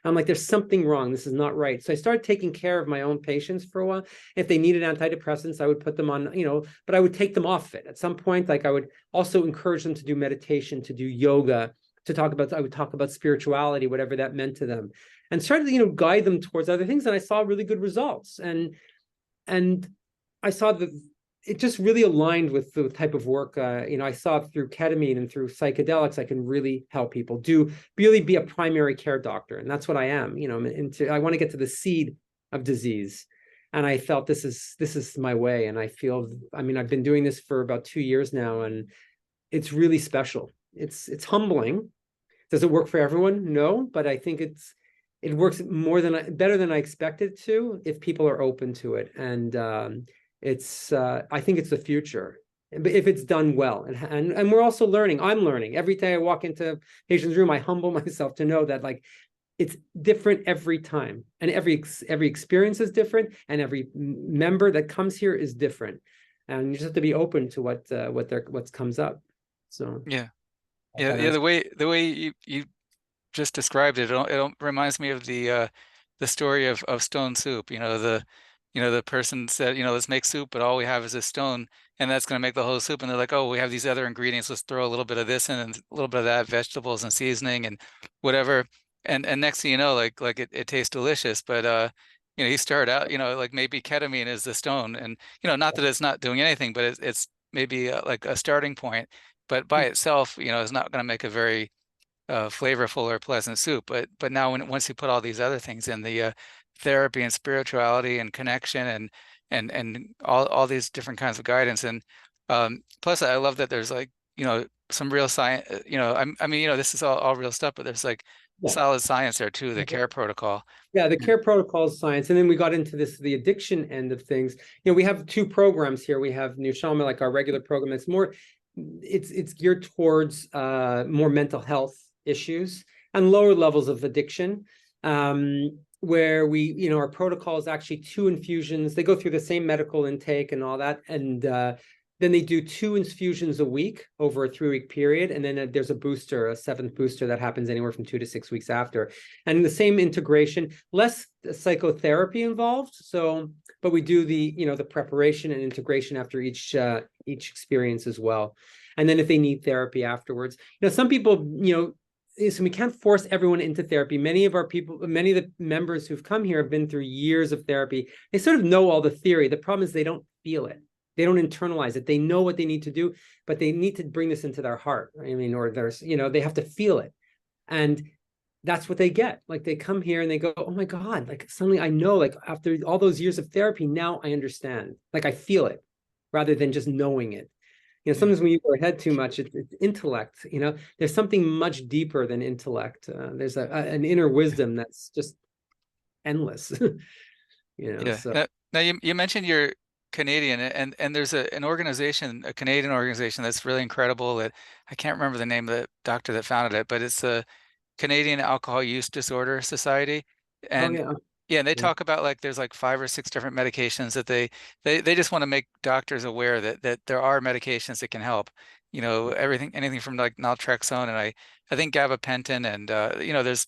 I'm like, there's something wrong. This is not right. So I started taking care of my own patients for a while. If they needed antidepressants, I would put them on, but I would take them off it. At some point, like, I would also encourage them to do meditation, to do yoga, I would talk about spirituality, whatever that meant to them, and started to, guide them towards other things. And I saw really good results. And I saw that it just really aligned with the type of work, I saw through ketamine and through psychedelics, I can really help people really be a primary care doctor. And that's what I am, I want to get to the seed of disease. And I felt this is my way. And I feel, I've been doing this for about 2 years now, and it's really special. It's humbling. Does it work for everyone? No, but I think it works better than I expected to, if people are open to it. And, I think it's the future, if it's done well. And we're also learning. I'm learning every day. I walk into a patient's room, I humble myself to know that, like, it's different every time, and every experience is different, and every member that comes here is different, and you just have to be open to what comes up. So yeah. The way you just described it, it reminds me of the story of stone soup. The person said, let's make soup, but all we have is a stone, and that's going to make the whole soup. And they're like, oh, we have these other ingredients. Let's throw a little bit of this in and a little bit of that, vegetables and seasoning and whatever. And next thing you know, like it tastes delicious. But you start out, like, maybe ketamine is the stone, and not that it's not doing anything, but it's maybe like a starting point. But by itself, is not going to make a very flavorful or pleasant soup. But now once you put all these other things in, the therapy and spirituality and connection and all these different kinds of guidance, and plus I love that there's, like, some real science. This is all real stuff, but there's, like, solid science there too. The KARE protocol. Yeah, the KARE protocol is science. And then we got into the addiction end of things. We have 2 programs here. We have Nushama, like our regular program. It's geared towards more mental health issues and lower levels of addiction, where we, our protocol is actually 2 infusions. They go through the same medical intake and all that, and then they do 2 infusions a week over a 3-week period, and then there's a 7th booster that happens anywhere from 2 to 6 weeks after, and the same integration, less psychotherapy involved. So, but we do the preparation and integration after each experience as well, and then if they need therapy afterwards, some people, so we can't force everyone into therapy. Many of the members who've come here have been through years of therapy. They sort of know all the theory. The problem is they don't feel it. They don't internalize it. They know what they need to do, but they need to bring this into their heart. Or they have to feel it. And that's what they get. Like, they come here and they go, oh my God, like, suddenly I know, like, after all those years of therapy, now I understand. Like, I feel it rather than just knowing it. Sometimes when you go ahead too much, it's intellect. There's something much deeper than intellect. There's an inner wisdom that's just endless. Yeah. So. Now you mentioned you're Canadian, and there's a Canadian organization that's really incredible, that I can't remember the name of the doctor that founded it, but it's the Canadian Alcohol Use Disorder Society. And yeah, and they talk about, like, there's like 5 or 6 different medications that they just want to make doctors aware that there are medications that can help. Anything from, like, naltrexone, and I think gabapentin, and there's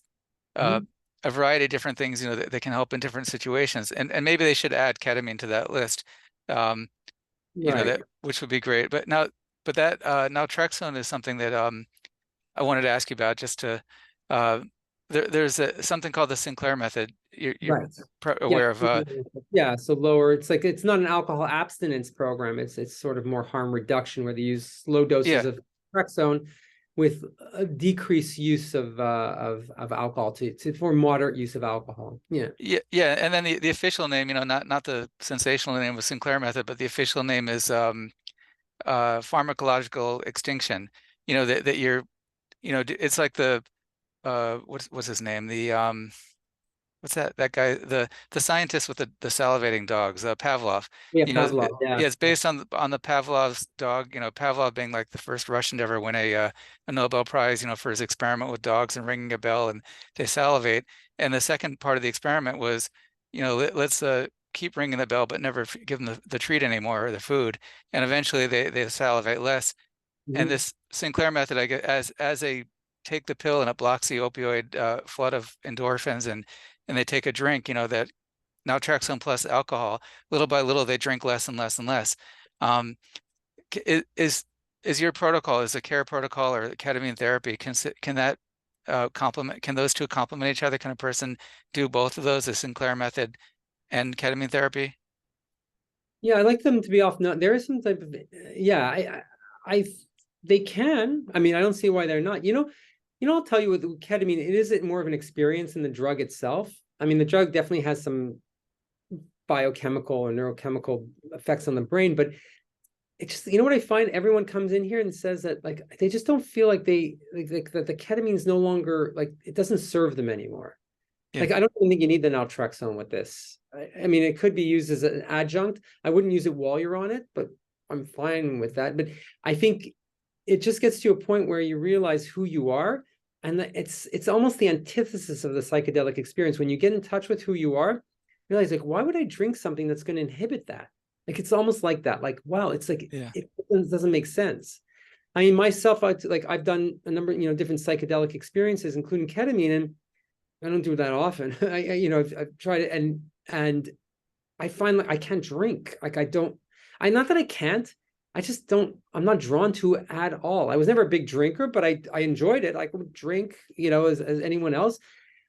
a variety of different things that can help in different situations, and maybe they should add ketamine to that list. Right. that, which would be great. But that naltrexone is something that I wanted to ask you about, just to uh, there's something called the Sinclair method. You're Right. Yeah. aware of Yeah. So lower, it's like, it's not an alcohol abstinence program. It's sort of more harm reduction, where they use slow doses yeah. of Naltrexone with a decreased use of alcohol to for moderate use of alcohol. Yeah. Yeah, and then the official name, not the sensational name of Sinclair method, but the official name is pharmacological extinction. That you're, it's like the what's his name? The what's that guy, the scientist with the salivating dogs, Pavlov. Yeah. Pavlov. Yeah. Yeah, it's based on the Pavlov's dog. Pavlov being like the first Russian to ever win a Nobel Prize, for his experiment with dogs and ringing a bell and they salivate. And the second part of the experiment was, let's keep ringing the bell but never give them the treat anymore, or the food, and eventually they salivate less. And Mhm. this Sinclair method, I get, as they take the pill and it blocks the opioid flood of endorphins, and they take a drink, that naltrexone plus alcohol, little by little they drink less and less and less. Um, is your protocol, is the KARE protocol or the ketamine therapy, can that complement? Can those two complement each other? Can a person do both of those, the Sinclair method and ketamine therapy? Yeah, I like them to be off. There is some type of, yeah, I they can. I mean, I don't see why they're not. I'll tell you, with ketamine, it is more of an experience than the drug itself. I mean, the drug definitely has some biochemical or neurochemical effects on the brain, but it's just, what I find, everyone comes in here and says that, like, they just don't feel like that the ketamine is no longer, like, it doesn't serve them anymore. Yeah, Like, I don't even think you need the naltrexone with this. I mean, it could be used as an adjunct. I wouldn't use it while you're on it, but I'm fine with that. But I think it just gets to a point where you realize who you are, and that it's almost the antithesis of the psychedelic experience. When you get in touch with who you are, you realize, like, why would I drink something that's going to inhibit that? Like, it's almost like that. Like, wow, it's like, yeah, it doesn't make sense. I mean, myself, I've done a number, different psychedelic experiences, including ketamine, and I don't do it that often. I've tried it, and I find, like, I can't drink. Like, not that I can't, I just don't, I'm not drawn to it at all. I was never a big drinker, but I enjoyed it. I would drink, as anyone else.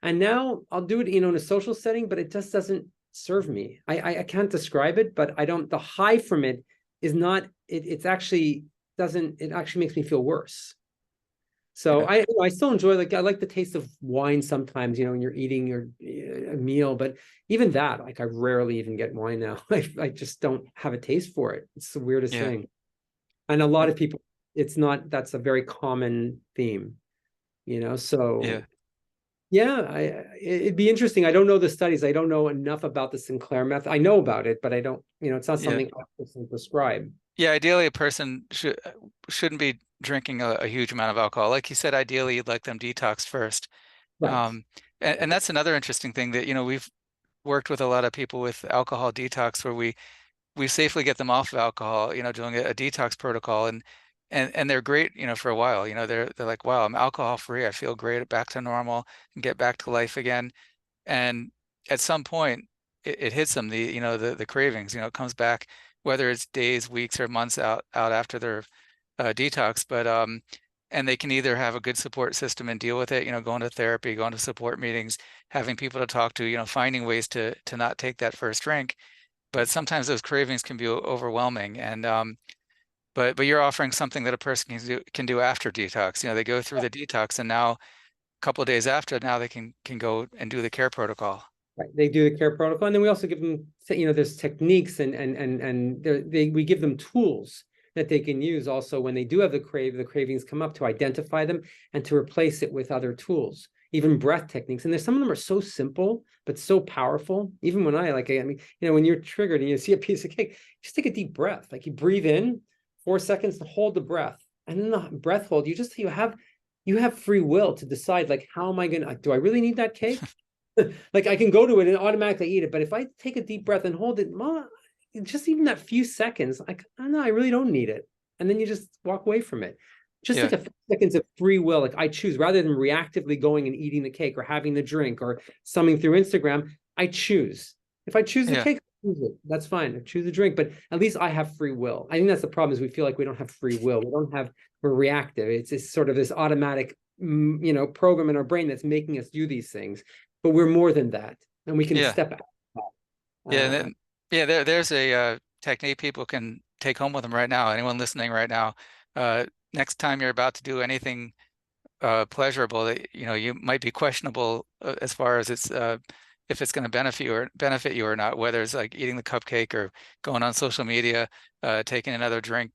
And now I'll do it, in a social setting, but it just doesn't serve me. I can't describe it, but the high from it is not, it's actually doesn't, it actually makes me feel worse. So yeah, I still enjoy, like, I like the taste of wine sometimes, when you're eating a meal, but even that, like, I rarely even get wine now. I just don't have a taste for it. It's the weirdest yeah, thing. And a lot of people, that's a very common theme, yeah, so yeah, it'd be interesting. I don't know the studies. I don't know enough about the Sinclair method. I know about it, but I don't, it's not yeah. something I personally prescribe. Yeah, ideally a person shouldn't be drinking a huge amount of alcohol. Like you said, ideally you'd like them detoxed first. Right. Um, and that's another interesting thing that, we've worked with a lot of people with alcohol detox, where we safely get them off of alcohol, doing a detox protocol, and they're great, for a while. They're like, wow, I'm alcohol free. I feel great, back to normal, and get back to life again. And at some point it hits them, the cravings, it comes back, whether it's days, weeks, or months out after their detox. But and they can either have a good support system and deal with it, going to therapy, going to support meetings, having people to talk to, finding ways to not take that first drink. But sometimes those cravings can be overwhelming. And but you're offering something that a person can do after detox. They go through the detox, and now a couple of days after, now they can go and do the KARE protocol. Right. They do the KARE protocol, and then we also give them, there's techniques, and we give them tools that they can use also when they do have the cravings come up, to identify them and to replace it with other tools, even breath techniques. And there's some of them are so simple but so powerful. Even when I mean, when you're triggered and you see a piece of cake, just take a deep breath. Like, you breathe in 4 seconds to hold the breath, and then the breath hold. You have free will to decide, like, how am I gonna? Do I really need that cake? Like, I can go to it and automatically eat it, but if I take a deep breath and hold it, just even that few seconds, like, I don't know, I really don't need it. And then you just walk away from it. Just Yeah, like a few seconds of free will, like, I choose, rather than reactively going and eating the cake or having the drink or summing through Instagram, I choose. If I choose the yeah, cake, choose it. That's fine. Choose a drink, but at least I have free will. I think that's the problem is we feel like we don't have free will. We're reactive. It's sort of this automatic, program in our brain that's making us do these things. But we're more than that, and we can Yeah. step out. Yeah. And Uh, then, yeah, there's a technique people can take home with them right now. Anyone listening right now, next time you're about to do anything pleasurable that you might be questionable as far as it's if it's going to benefit you or not, whether it's like eating the cupcake or going on social media, taking another drink.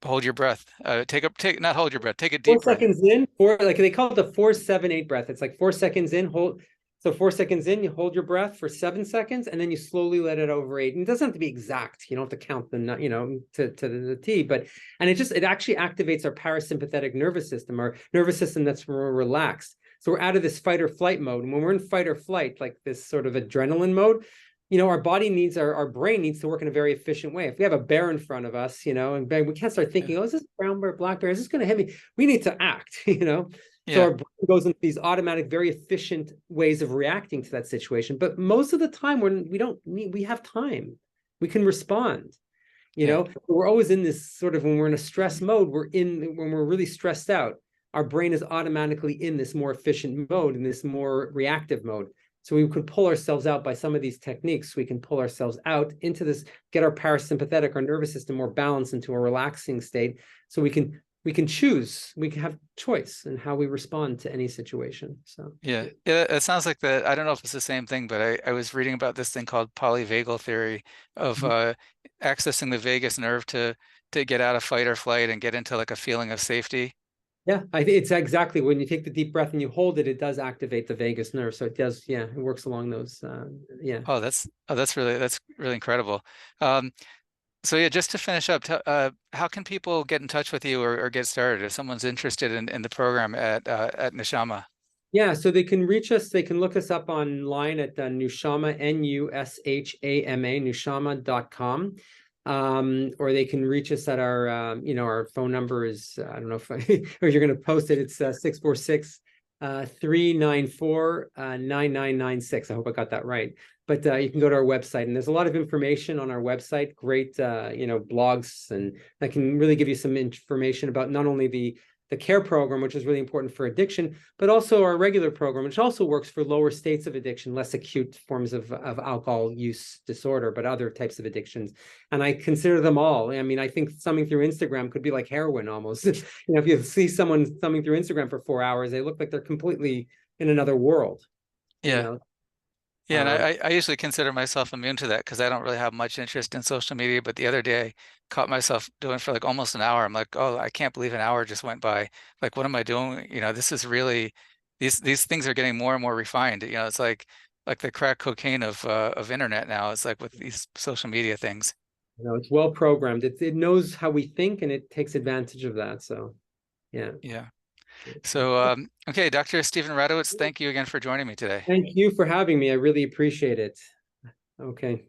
Hold your breath. Not hold your breath. Take a Four deep breath. seconds in, like they call it the 4-7-8 breath. It's like 4 seconds in, hold. So 4 seconds in, you hold your breath for 7 seconds, and then you slowly let it over 8. And it doesn't have to be exact. You don't have to count to the T, but it actually activates our parasympathetic nervous system that's more relaxed. So we're out of this fight or flight mode. And when we're in fight or flight, like this sort of adrenaline mode, our body needs our brain needs to work in a very efficient way. If we have a bear in front of us, and we can't start thinking, oh, is this brown bear, black bear? Is this going to hit me? We need to act, So Yeah. our brain goes into these automatic, very efficient ways of reacting to that situation. But most of the time, we have time. We can respond. Yeah. We're always in this sort of when we're in a stress mode. When we're really stressed out, our brain is automatically in this more efficient mode, in this more reactive mode. So we could pull ourselves out by some of these techniques. We can pull ourselves out into this, get our parasympathetic, our nervous system more balanced into a relaxing state. So we can choose, we can have choice in how we respond to any situation. So Yeah. It sounds like I don't know if it's the same thing, but I was reading about this thing called polyvagal theory of accessing the vagus nerve to get out of fight or flight and get into like a feeling of safety. yeah, I think it's exactly when you take the deep breath and you hold it, it does activate the vagus nerve. So it does, yeah, it works along those, yeah. Oh, that's really incredible. Um, so yeah, just to finish up, how can people get in touch with you or get started if someone's interested in the program at Nushama? Yeah, so they can reach us. They can look us up online at Nushama, Nushama, Nushama.com. Or they can reach us at our phone number is, I don't know if or you're going to post it. It's 646 394 9996. I hope I got that right. But you can go to our website, and there's a lot of information on our website, great, blogs, and that can really give you some information about not only the KARE program, which is really important for addiction, but also our regular program, which also works for lower states of addiction, less acute forms of alcohol use disorder, but other types of addictions. And I consider them all. I mean, I think thumbing through Instagram could be like heroin almost. If you see someone thumbing through Instagram for 4 hours, they look like they're completely in another world, you Yeah. know. Yeah, and I usually consider myself immune to that because I don't really have much interest in social media. But the other day, I caught myself doing for like almost an hour. I'm like, oh, I can't believe an hour just went by. Like, what am I doing? This is really these things are getting more and more refined. It's like the crack cocaine of internet now. It's like with these social media things. It's well programmed. It knows how we think, and it takes advantage of that. So, yeah. Yeah. So, okay, Dr. Stephen Radowitz, thank you again for joining me today. Thank you for having me. I really appreciate it. Okay.